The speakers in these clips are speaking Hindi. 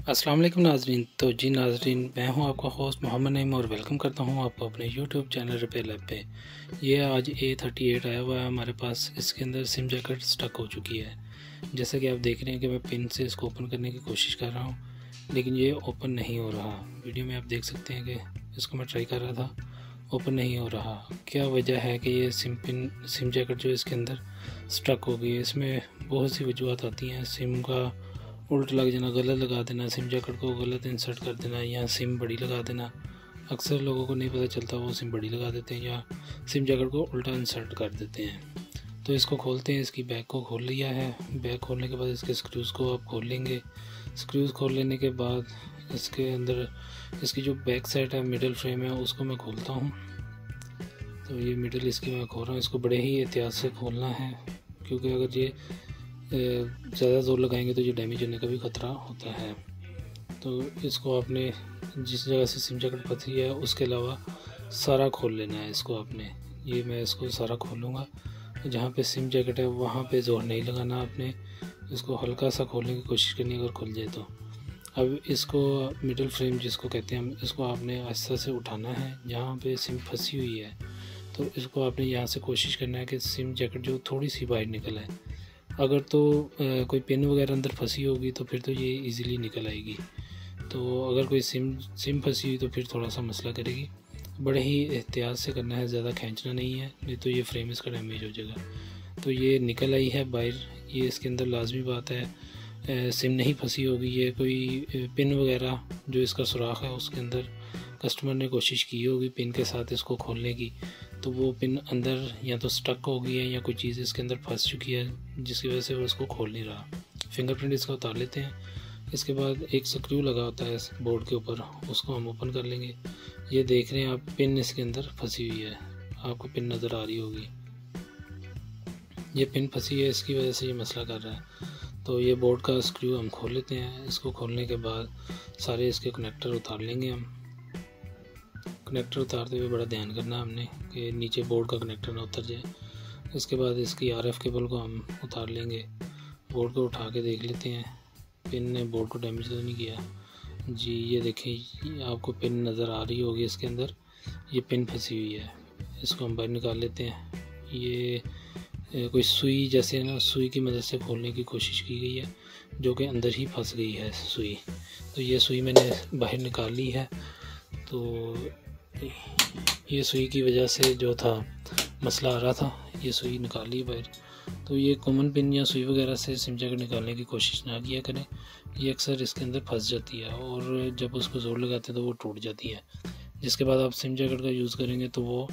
अस्सलाम वालेकुम नाजरीन। तो जी नाजरीन, मैं हूं आपका होस्ट मोहम्मद नईम और वेलकम करता हूं आपको अपने यूट्यूब चैनल रिपेयर लैब पे। ये आज A38 आया हुआ है हमारे पास। इसके अंदर सिम जैकेट स्टक हो चुकी है। जैसे कि आप देख रहे हैं कि मैं पिन से इसको ओपन करने की कोशिश कर रहा हूं, लेकिन ये ओपन नहीं हो रहा। वीडियो में आप देख सकते हैं कि इसको मैं ट्राई कर रहा था, ओपन नहीं हो रहा। क्या वजह है कि ये सिम जैकेट जो इसके अंदर स्टक हो गई है? इसमें बहुत सी वजूहत आती हैं। सिम का उल्ट लग जाना, गलत लगा देना, सिम जैकेट को गलत इंसर्ट कर देना, या सिम बड़ी लगा देना। अक्सर लोगों को नहीं पता चलता, वो सिम बड़ी लगा देते हैं या सिम जैकेट को उल्टा इंसर्ट कर देते हैं। तो इसको खोलते हैं। इसकी बैक को खोल लिया है। बैक खोलने के बाद इसके स्क्रूज़ को आप खोल लेंगे। स्क्रूज़ खोल लेने के बाद इसके अंदर इसकी जो बैक साइड है, मिडल फ्रेम है, उसको मैं खोलता हूँ। तो ये मिडल इसकी मैं खोल रहा हूँ। इसको बड़े ही एहतियात से खोलना है, क्योंकि अगर ये ज़्यादा ज़ोर लगाएंगे तो ये डैमेज होने का भी ख़तरा होता है। तो इसको आपने जिस जगह से सिम जैकेट फंसी है उसके अलावा सारा खोल लेना है इसको आपने। ये मैं इसको सारा खोलूँगा। जहाँ पे सिम जैकेट है वहाँ पे ज़ोर नहीं लगाना आपने, इसको हल्का सा खोलने की कोशिश करनी अगर खुल जाए तो। अब इसको मिडल फ्रेम जिसको कहते हैं, इसको आपने आहिस्ता से उठाना है। जहाँ पे सिम फंसी हुई है तो इसको आपने यहाँ से कोशिश करना है कि सिम जैकेट जो थोड़ी सी बाहर निकल आए। अगर तो कोई पिन वगैरह अंदर फंसी होगी तो फिर तो ये इजीली निकल आएगी। तो अगर कोई सिम फंसी हुई तो फिर थोड़ा सा मसला करेगी। बड़े ही एहतियात से करना है, ज़्यादा खींचना नहीं है, नहीं तो ये फ्रेम इसका डैमेज हो जाएगा। तो ये निकल आई है बाहर। ये इसके अंदर लाजमी बात है सिम नहीं फंसी होगी। ये कोई पिन वगैरह जो इसका सुराख है उसके अंदर कस्टमर ने कोशिश की होगी पिन के साथ इसको खोलने की, तो वो पिन अंदर या तो स्टक हो गई है या कोई चीज़ इसके अंदर फंस चुकी है, जिसकी वजह से वो इसको खोल नहीं रहा। फिंगरप्रिंट इसका उतार लेते हैं। इसके बाद एक स्क्रू लगा होता है इस बोर्ड के ऊपर, उसको हम ओपन कर लेंगे। ये देख रहे हैं आप, पिन इसके अंदर फंसी हुई है, आपको पिन नज़र आ रही होगी। ये पिन फंसी है, इसकी वजह से ये मसला कर रहा है। तो ये बोर्ड का स्क्रू हम खोल लेते हैं। इसको खोलने के बाद सारे इसके कनेक्टर उतार लेंगे हम। कनेक्टर उतारते हुए बड़ा ध्यान करना हमने कि नीचे बोर्ड का कनेक्टर ना उतर जाए। इसके बाद इसकी RF केबल को हम उतार लेंगे। बोर्ड को उठा के देख लेते हैं पिन ने बोर्ड को डैमेज तो नहीं किया। जी ये देखिए, आपको पिन नज़र आ रही होगी इसके अंदर, ये पिन फंसी हुई है। इसको हम बाहर निकाल लेते हैं। ये कोई सुई जैसे ना, सुई की मदद से खोलने की कोशिश की गई है, जो कि अंदर ही फंस गई है सुई। तो ये सुई मैंने बाहर निकाल ली है। तो ये सुई की वजह से जो था मसला आ रहा था, ये सुई निकाल ली बाहर। तो ये कॉमन पिन या सुई वगैरह से सिम जैकेट निकालने की कोशिश ना किया करें। ये अक्सर इसके अंदर फंस जाती है और जब उसको ज़ोर लगाते हैं तो वो टूट जाती है। जिसके बाद आप सिम जैकेट का यूज़ करेंगे तो वो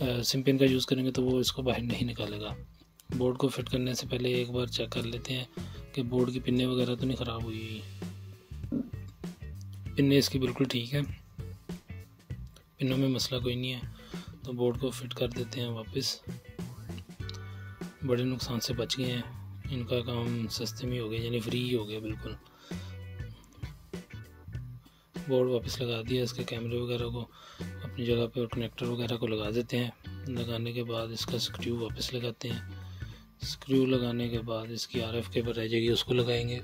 सिम पिन का यूज़ करेंगे तो वो इसको बाहर नहीं निकालेगा। बोर्ड को फिट करने से पहले एक बार चेक कर लेते हैं कि बोर्ड की पिनें वगैरह तो नहीं ख़राब हुई। पिनें इसकी बिल्कुल ठीक है, पिनों में मसला कोई नहीं है। तो बोर्ड को फिट कर देते हैं वापस। बड़े नुकसान से बच गए हैं, इनका काम सस्ते में हो गया, यानी फ्री ही हो गया बिल्कुल। बोर्ड वापस लगा दिया। इसके कैमरे वगैरह को अपनी जगह पे और कनेक्टर वगैरह को लगा देते हैं। लगाने के बाद इसका स्क्रू वापस लगाते हैं। स्क्रू लगाने के बाद इसकी RF केबल रह जाएगी, उसको लगाएंगे।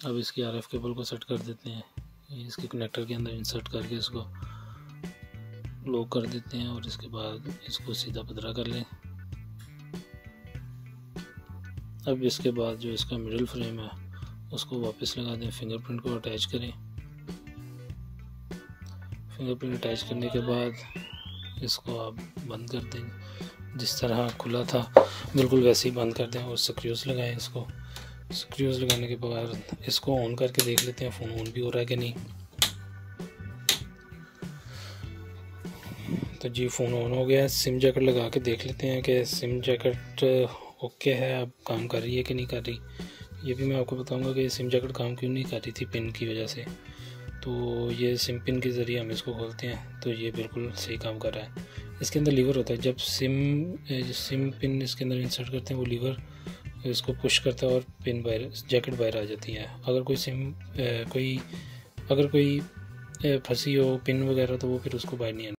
अब इसकी RF केबल को सेट कर देते हैं। इसके कनेक्टर के अंदर इंसर्ट करके इसको लॉक कर देते हैं और इसके बाद इसको सीधा पदरा कर लें। अब इसके बाद जो इसका मिडल फ्रेम है उसको वापस लगा दें। फिंगरप्रिंट को अटैच करें। फिंगरप्रिंट अटैच करने के बाद इसको आप बंद कर दें। जिस तरह खुला था बिल्कुल वैसे ही बंद कर दें और स्क्रूज लगाएं। इसको स्क्रूज लगाने के बाद इसको ऑन करके देख लेते हैं फ़ोन ऑन भी हो रहा है कि नहीं। तो जी फ़ोन ऑन हो गया है। सिम जैकेट लगा के देख लेते हैं कि सिम जैकेट ओके है, अब काम कर रही है कि नहीं कर रही। ये भी मैं आपको बताऊंगा कि सिम जैकेट काम क्यों नहीं कर रही थी, पिन की वजह से। तो ये सिम पिन के ज़रिए हम इसको खोलते हैं तो ये बिल्कुल सही काम कर रहा है। इसके अंदर लीवर होता है, जब सिम पिन इसके अंदर इंसर्ट करते हैं वो लीवर इसको पुश करता है और पिन बाहर, जैकेट बाहर आ जाती है। अगर कोई फंसी हो पिन वगैरह तो वो फिर उसको बाहर नहीं आना।